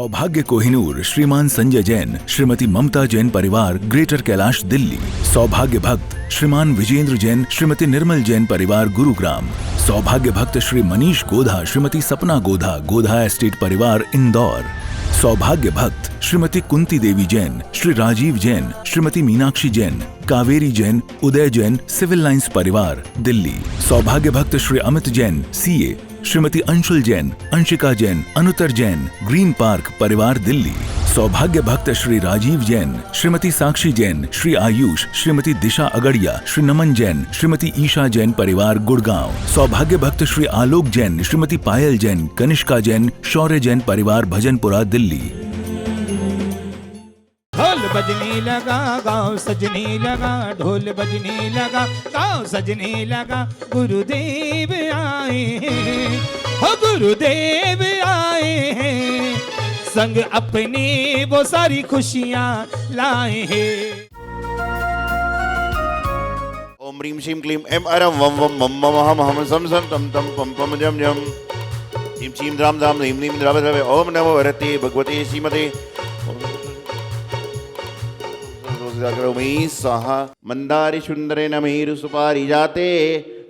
सौभाग्य कोहिनूर श्रीमान संजय जैन, श्रीमती ममता जैन परिवार, ग्रेटर कैलाश, दिल्ली। सौभाग्य भक्त श्रीमान विजेंद्र जैन, श्रीमती निर्मल जैन परिवार, गुरुग्राम। सौभाग्य भक्त श्री मनीष गोधा, श्रीमती सपना गोधा, गोधा एस्टेट परिवार, इंदौर। सौभाग्य भक्त श्रीमती कुंती देवी जैन, श्री राजीव जैन, श्रीमती मीनाक्षी जैन, कावेरी जैन, उदय जैन, सिविल लाइंस परिवार, दिल्ली। सौभाग्य भक्त Shri Amit Jain, CA, Shrimati Anshul Jain, Anshika Jain, Anuttar Jain, green park परिवार, दिल्ली। सौभाग्य भक्त श्री राजीव जैन, श्रीमती साक्षी जैन, श्री आयुष, श्रीमती दिशा अगड़िया, श्री नमन जैन, श्रीमती ईशा जैन परिवार, गुड़गांव। सौभाग्य भक्त श्री आलोक जैन, श्रीमती पायल जैन, कनिष्का जैन, शौर्य जैन परिवार, भजनपुरा, दिल्ली। ढोल बजने लगा, गाँव सजने लगा, ढोल बजने लगा, गाँव सजने लगा, गुरुदेव आए हैं, हो गुरुदेव आए हैं, संग अपने वो सारी खुशियाँ लाए हैं। ओम ह्रीं श्रीं क्लीं ऐं अरं वं वं मं मम हम हम सम सम तम तम पम पम जम जम ह्रीं श्रीं द्राम द्राम ह्रीं ह्रीं द्राव द्राव ओम नमो भगवते भगवते श्रीमते स्वाहा। मंदारि सुंदरे नमेरु सुपारी जाते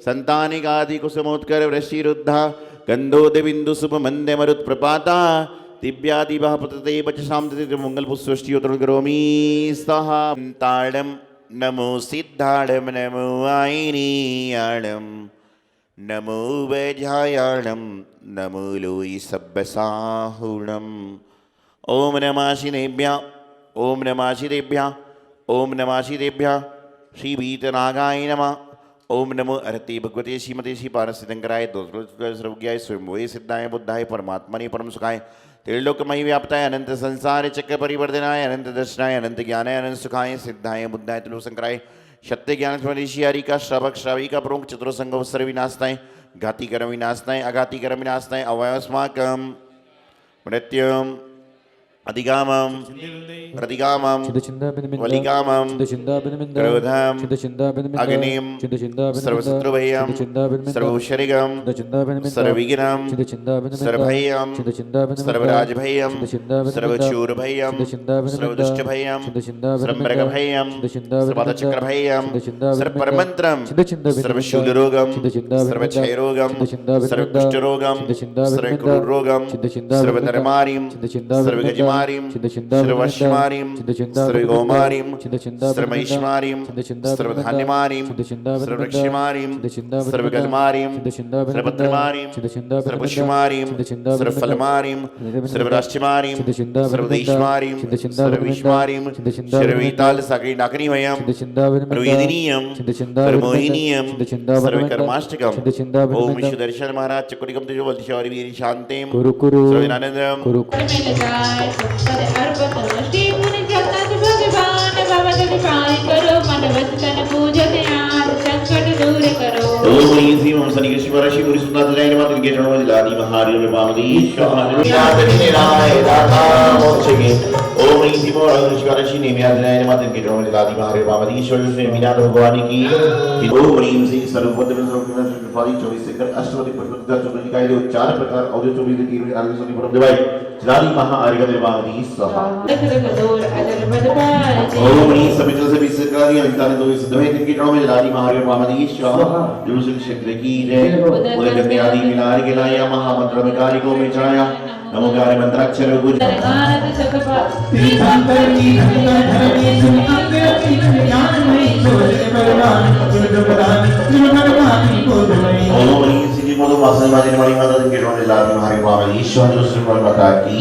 संतानिकादि कुसुमोत्कर वृष्टिरुद्धा गंधोदय बिंदु शुभ मंदे मरुत प्रपाता दिव्यादि भापतते बचसां तते मंगल पुष्पष्टियोत्तरं करोमि स्वाहा। ताड़म नमो सिद्धाड़म नमो आयनीयाणम नमो वैझायाणम नमो लोई सब्बसाहुणम। ओम नमः शिवेभ्यः, ओम नमः शिवेभ्यः, ओम नमः शिवेभ्यः। श्री वीतनागाय नमः। ओम नमो अरते भगवते श्रीमते श्री पारसिद्धंकराय सर्वज्ञाय स्वयंभुवे सिद्धाय बुद्धाय परमात्मने परम सुखाय त्रिलोकमयि व्याप्ताय अनंत संसार चक्र परिवर्तनाय अनंत दर्शनाय अनंत ज्ञानाय अनंत सुखाय सिद्धाय बुद्धाय त्रिलोकशंकराय सत्य ज्ञान स्वदेशियारी का श्रावक श्राविका प्रमुख चतुर्संग अवसर विनाशनाय घाती कर्म विनाशनाय अघाती कर्म विनाशनाय अवयस्माकं मृत्युम अधिगामं प्रतिगामं वलिगामं क्रोधं अग्निं सर्वशत्रुभयं सर्वौषरिगं सर्वविघ्नं सर्वभयं सर्वराजभयं सर्वचूरभयं सर्वदुष्टभयं सर्वमृगभयं सर्वचक्रभयं सर्वपरमन्त्रं सर्वशूलरोगं सर्वक्षयरोगं सर्वकुष्ठरोगं सर्वक्रूररोगं सर्वधर्मारिं सर्वगजमारीं सर्वश्मारीं सर्वगोमारीं सर्वमहिष्मारीं सर्वधान्यमारीं सर्ववृक्षमारीं सर्वगलमारीं सर्वपत्रमारीं सर्वपुष्पमारीं सर्वफलमारीं सर्वराष्ट्रमारीं सर्वदेशमारीं सर्वविश्वमारीं सर्ववेताल सागरी नाकनीमयं सर्ववेदिनीयं सर्वमोहिनीयं सर्वकर्माष्टकम्। ओम विश्वदर्शन महाराज चकुरिकं तेजोवल् शौर्य वीर शांतिं सर्वविनानंदं नमो गारे मंत्राक्षर गुज मोदो वासन वाले हमारी माता के रोने लाल हमारे बाबा ईश्वर जो श्रीमान माता की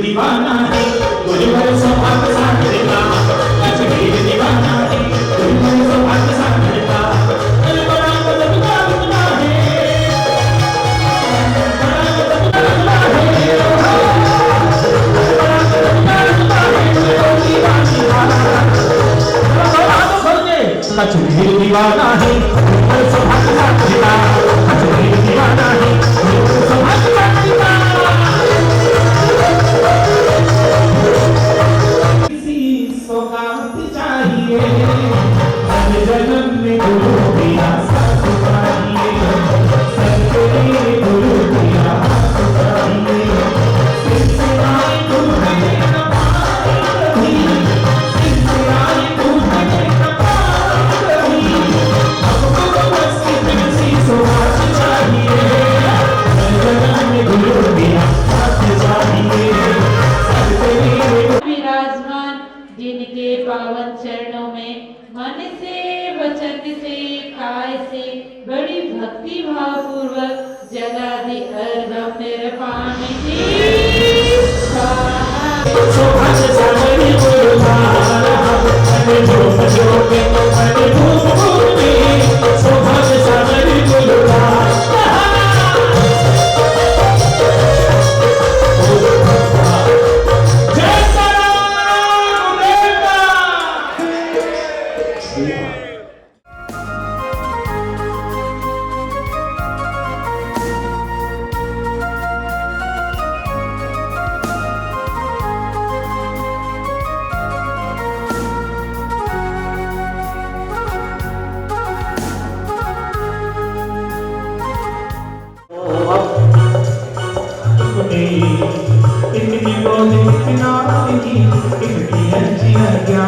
दीवाना है तुझे मेरे सौभाग्य सागरता कश्मीर दीवाना है तुझे मेरे सौभाग्य सागरता भक्ति भाव पूर्वक जलादि अर्घ निर्वाण की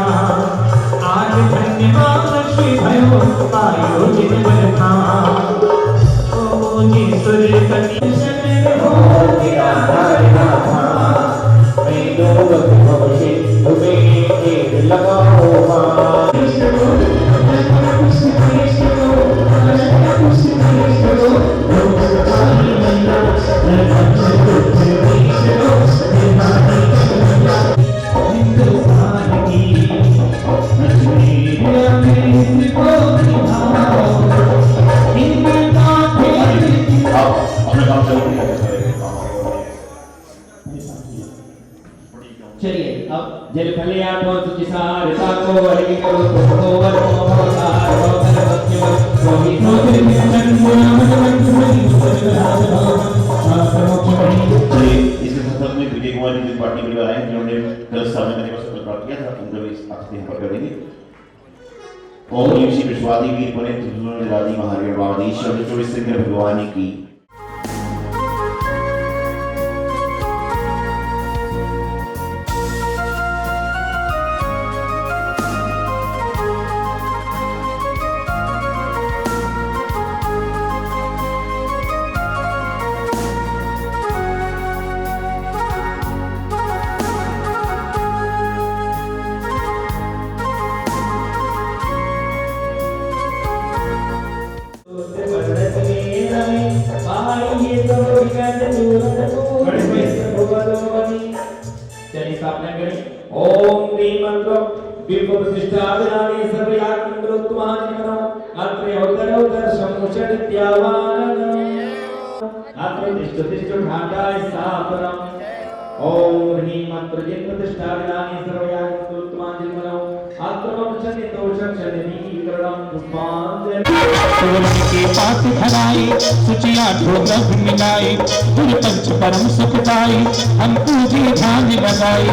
आज धन्यवाद श्री भयो आयोजित बरखा ओ जी सूर्य कन्या हो तेरा राधा मैं लोग भवसे तुम्हें एक लगाओ चलिए अब जल फले आठों सुचिसार ताको वर्गी करो तो वर मोहसार होकर बच्चों कोई नौकरी में चंद्रमा इसके साथ में विजय कुमार जी पार्टी परिवार आए जिन्होंने कल सामने करने का संकल्प प्राप्त किया था उनका भी आस्ते हम पर करेंगे ओम यूसी विश्वादी वीर बने तुझे राजी महावीर वादी ईश्वर 24 सिंह भगवानी की चलिए स्थापना करें ओम ह्रीं मंत्र दीप प्रतिष्ठा विराणे सर्वयाग मंत्रोत्तमान जनो अत्रे उदर समुचर त्यावान अत्र तिष्ठ ढाकाय स्थापनम ओम ह्रीं मंत्र दीप प्रतिष्ठा विराणे सर्वयाग मंत्रोत्तमान जनो अत्र वंशनि तोषक शनिकरणम पुष्पांजलि के पास धराई सुचिया ढोलक मिलाई गुरु पंच परम सुखदाई हम पूजी ध्यान लगाई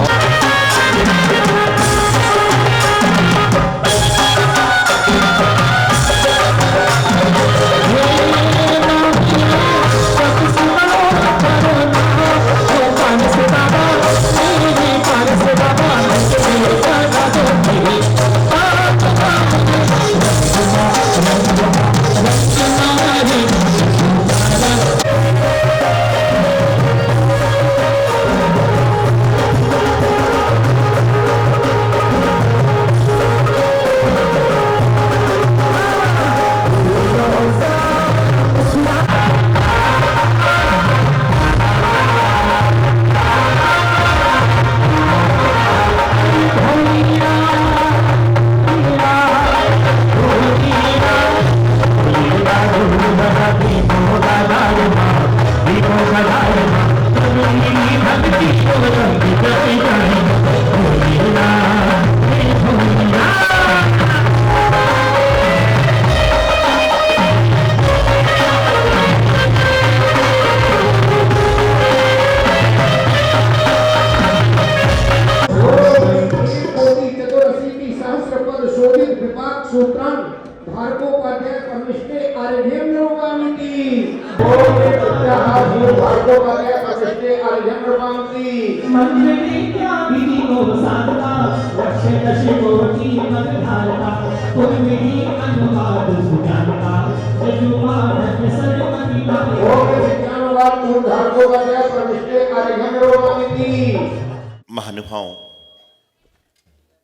महानुभाव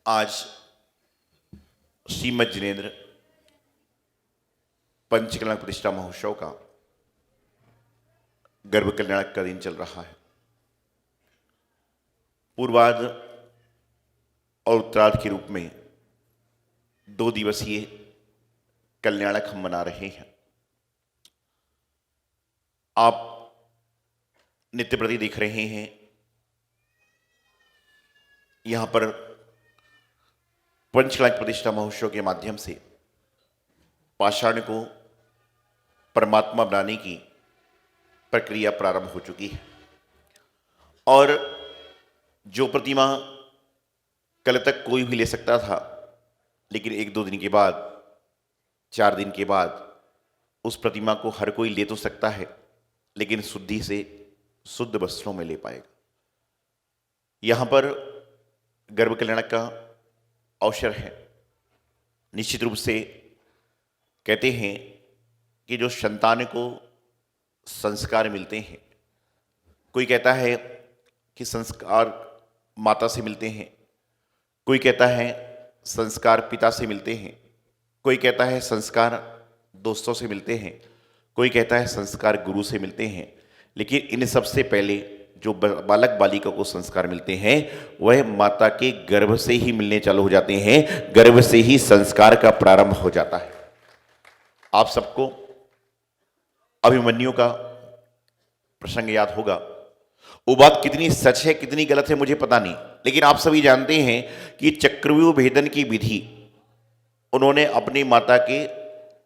आज श्रीमद जिनेन्द्र पंचकल्याण प्रतिष्ठा महोत्सव का गर्भ कल्याणक का दिन चल रहा है। पूर्वार्ध और उत्तरार्ध के रूप में 2 दिवसीय कल्याणक हम मना रहे हैं। आप नित्य प्रति देख रहे हैं, यहां पर पंचकल्याण प्रतिष्ठा महोत्सव के माध्यम से पाषाण को परमात्मा बनाने की प्रक्रिया प्रारंभ हो चुकी है और जो प्रतिमा कल तक कोई भी ले सकता था, लेकिन 1-2 दिन के बाद, 4 दिन के बाद उस प्रतिमा को हर कोई ले तो सकता है, लेकिन शुद्धि से शुद्ध वस्त्रों में ले पाएगा। यहां पर गर्भ कल्याण का अवसर है। निश्चित रूप से कहते हैं कि जो संतान को संस्कार मिलते हैं, कोई कहता है कि संस्कार माता से मिलते हैं, कोई कहता है संस्कार पिता से मिलते हैं, कोई कहता है संस्कार दोस्तों से मिलते हैं, कोई कहता है संस्कार गुरु से मिलते हैं। लेकिन इन सबसे पहले जो बालक बालिका को संस्कार मिलते हैं वह माता के गर्भ से ही मिलने चालू हो जाते हैं, गर्भ से ही संस्कार का प्रारंभ हो जाता है। आप सबको अभिमन्यु का प्रसंग याद होगा। वो बात कितनी सच है कितनी गलत है मुझे पता नहीं, लेकिन आप सभी जानते हैं कि चक्रव्यूह भेदन की विधि उन्होंने अपनी माता के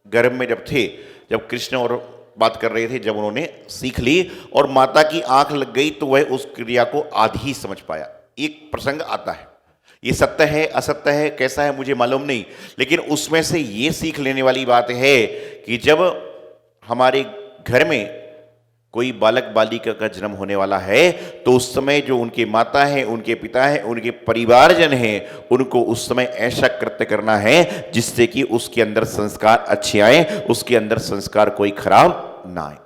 गर्भ में जब थे, जब कृष्ण और बात कर रहे थे, जब उन्होंने सीख ली और माता की आंख लग गई तो वह उस क्रिया को आधी ही समझ पाया। एक प्रसंग आता है, ये सत्य है असत्य है कैसा है मुझे मालूम नहीं, लेकिन उसमें से ये सीख लेने वाली बात है कि जब हमारे घर में कोई बालक बालिका का जन्म होने वाला है तो उस समय जो उनके माता है, उनके पिता है, उनके परिवारजन हैं, उनको उस समय ऐसा कृत्य करना है जिससे कि उसके अंदर संस्कार अच्छे आए, उसके अंदर संस्कार कोई खराब ना आए।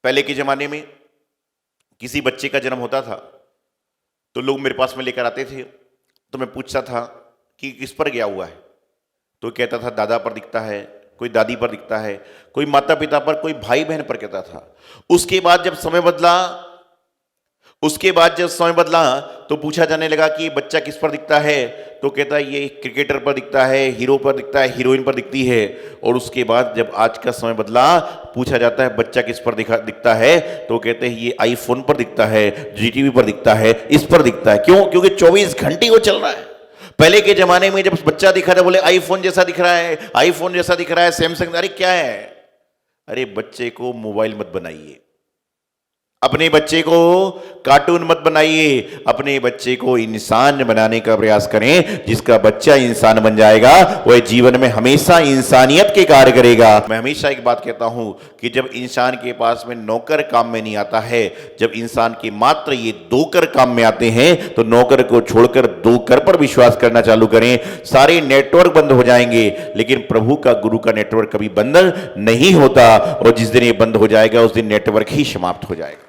पहले के जमाने में किसी बच्चे का जन्म होता था तो लोग मेरे पास में लेकर आते थे, तो मैं पूछता था कि किस पर गया हुआ है, तो कहता था दादा पर दिखता है, कोई दादी पर दिखता है, कोई माता पिता पर, कोई भाई बहन पर कहता था। उसके बाद जब समय बदला तो पूछा जाने लगा कि बच्चा किस पर दिखता है, तो कहता है ये क्रिकेटर पर दिखता है, हीरो पर दिखता है, हीरोइन पर दिखती है। और उसके बाद जब आज का समय बदला, पूछा जाता है बच्चा किस पर दिखता है, तो कहते हैं ये आईफोन पर दिखता है, जीटीवी पर दिखता है, इस पर दिखता है। क्यों? क्योंकि 24 घंटे वो चल रहा है। पहले के जमाने में जब बच्चा दिखा था बोले आईफोन जैसा दिख रहा है, आईफोन जैसा दिख रहा है, सैमसंग। अरे क्या है? अरे बच्चे को मोबाइल मत बनाइए, अपने बच्चे को कार्टून मत बनाइए, अपने बच्चे को इंसान बनाने का प्रयास करें। जिसका बच्चा इंसान बन जाएगा वह जीवन में हमेशा इंसानियत के कार्य करेगा। मैं हमेशा एक बात कहता हूं कि जब इंसान के पास में नौकर काम में नहीं आता है, जब इंसान के मात्र ये 2 कर काम में आते हैं, तो नौकर को छोड़कर 2 कर पर विश्वास करना चालू करें। सारे नेटवर्क बंद हो जाएंगे, लेकिन प्रभु का, गुरु का नेटवर्क कभी बंद नहीं होता, और जिस दिन ये बंद हो जाएगा उस दिन नेटवर्क ही समाप्त हो जाएगा।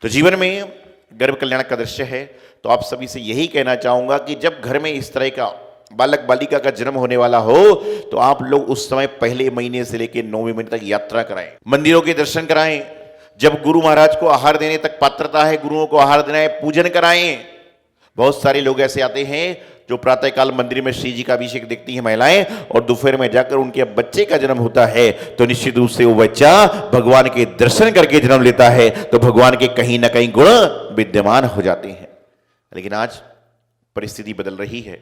तो जीवन में गर्भ कल्याण का दृश्य है, तो आप सभी से यही कहना चाहूंगा कि जब घर में इस तरह का बालक बालिका का जन्म होने वाला हो तो आप लोग उस समय पहले महीने से लेकर 9वें महीने तक यात्रा कराएं, मंदिरों के दर्शन कराएं। जब गुरु महाराज को आहार देने तक पात्रता है, गुरुओं को आहार देना है, पूजन कराएं। बहुत सारे लोग ऐसे आते हैं जो प्रातःकाल मंदिर में श्री जी का अभिषेक देखती हैं महिलाएं, और दोपहर में जाकर उनके बच्चे का जन्म होता है तो निश्चित रूप से वो बच्चा भगवान के दर्शन करके जन्म लेता है, तो भगवान के कहीं ना कहीं गुण विद्यमान हो जाते हैं। लेकिन आज परिस्थिति बदल रही है,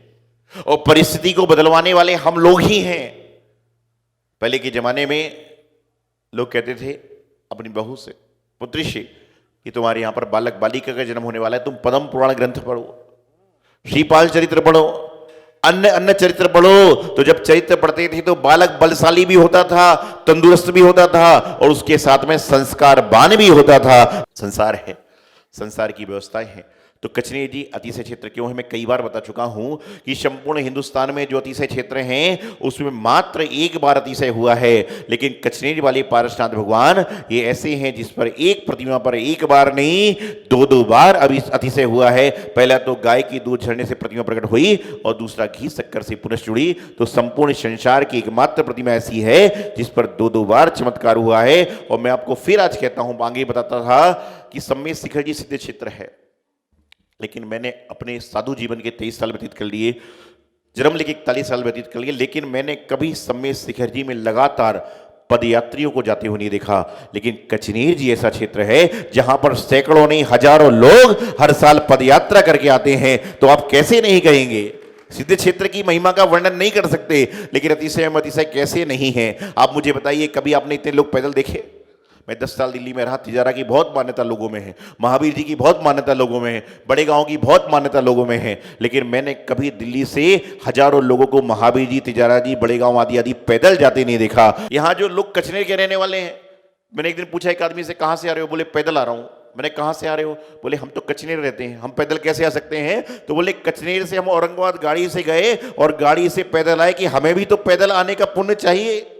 और परिस्थिति को बदलवाने वाले हम लोग ही हैं। पहले के जमाने में लोग कहते थे अपनी बहू से, पुत्री से, कि तुम्हारे यहां पर बालक बालिका का जन्म होने वाला है, तुम पद्म पुराण ग्रंथ पढ़ो, श्रीपाल चरित्र पढ़ो, अन्य चरित्र पढ़ो। तो जब चरित्र पढ़ते थे तो बालक बलशाली भी होता था, तंदुरुस्त भी होता था, और उसके साथ में संस्कारवान भी होता था। संसार है, संसार की व्यवस्थाएं हैं। तो कचनेर जी अतिशय क्षेत्र क्यों है? मैं कई बार बता चुका हूं कि संपूर्ण हिंदुस्तान में जो अतिशय क्षेत्र हैं उसमें मात्र एक बार अतिशय हुआ है, लेकिन कचनेर वाले पारसनाथ भगवान ये ऐसे हैं जिस पर एक प्रतिमा पर एक बार नहीं 2-2 बार अभी अतिशय हुआ है। पहला तो गाय की दूध झरने से प्रतिमा प्रकट हुई और दूसरा घी शक्कर से पुनः जुड़ी। तो संपूर्ण संसार की एकमात्र प्रतिमा ऐसी है जिस पर 2-2 बार चमत्कार हुआ है। और मैं आपको फिर आज कहता हूं, आगे बताता था कि सम्मेद शिखर जी सिद्ध क्षेत्र है, लेकिन मैंने अपने साधु जीवन के 23 साल व्यतीत कर लिए, जन्म लेके 41 साल व्यतीत कर लिए, लेकिन मैंने कभी सम्मेद शिखर जी में लगातार पदयात्रियों को जाते हुए नहीं देखा। लेकिन कचनेर जी ऐसा क्षेत्र है जहां पर सैकड़ों नहीं हजारों लोग हर साल पदयात्रा करके आते हैं। तो आप कैसे नहीं कहेंगे? सिद्ध क्षेत्र की महिमा का वर्णन नहीं कर सकते, लेकिन अतिशय अतिशय कैसे नहीं है? आप मुझे बताइए, कभी आपने इतने लोग पैदल देखे? मैं 10 साल दिल्ली में रहा, तिजारा की बहुत मान्यता लोगों में है, महावीर जी की बहुत मान्यता लोगों में है, बड़े गांव की बहुत मान्यता लोगों में है, लेकिन मैंने कभी दिल्ली से हजारों लोगों को महावीर जी, तिजारा जी, बड़े गांव आदि आदि पैदल जाते नहीं देखा। यहाँ जो लोग कचनेर के रहने वाले हैं, मैंने एक दिन पूछा एक आदमी से, कहाँ से आ रहे हो? बोले पैदल आ रहा हूँ। मैंने कहाँ से आ रहे हो? बोले हम तो कचनेर रहते हैं, हम पैदल कैसे आ सकते हैं? तो बोले कचनेर से हम औरंगाबाद गाड़ी से गए और गाड़ी से पैदल आए कि हमें भी तो पैदल आने का पुण्य चाहिए,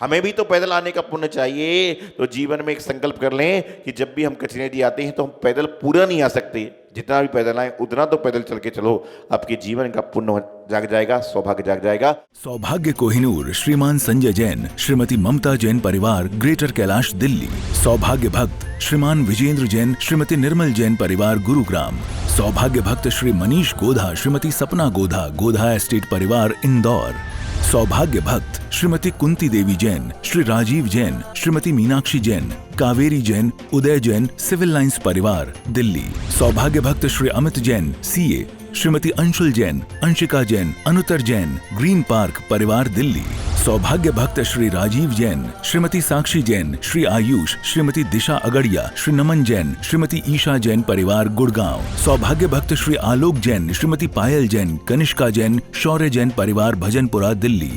हमें भी तो पैदल आने का पुण्य चाहिए। तो जीवन में एक संकल्प कर लें कि जब भी हम कचनेर जी आते हैं तो हम पैदल पूरा नहीं आ सकते, जितना भी पैदल आए उतना तो पैदल चल के चलो, आपके जीवन का पुण्य जाग जाएगा, सौभाग्य जाग जाएगा। सौभाग्य कोहिनूर श्रीमान संजय जैन, श्रीमती ममता जैन परिवार, ग्रेटर कैलाश दिल्ली। सौभाग्य भक्त श्रीमान विजेंद्र जैन, श्रीमती निर्मल जैन परिवार, गुरुग्राम। सौभाग्य भक्त श्री मनीष गोधा, श्रीमती सपना गोधा, गोधा एस्टेट परिवार, इंदौर। सौभाग्य भक्त श्रीमती कुंती देवी जैन, श्री राजीव जैन, श्रीमती मीनाक्षी जैन, कावेरी जैन, उदय जैन, सिविल लाइंस परिवार, दिल्ली। सौभाग्य भक्त Shri Amit Jain, CA, Shrimati Anshul Jain, Anshika Jain, Anuttar Jain, green park परिवार, दिल्ली। सौभाग्य भक्त श्री राजीव जैन, श्रीमती साक्षी जैन, श्री आयुष, श्रीमती दिशा अगड़िया, श्री नमन जैन, श्रीमती ईशा जैन परिवार, गुड़गांव। सौभाग्य भक्त श्री आलोक जैन, श्रीमती पायल जैन, कनिष्का जैन, शौर्य जैन परिवार, भजनपुरा, दिल्ली।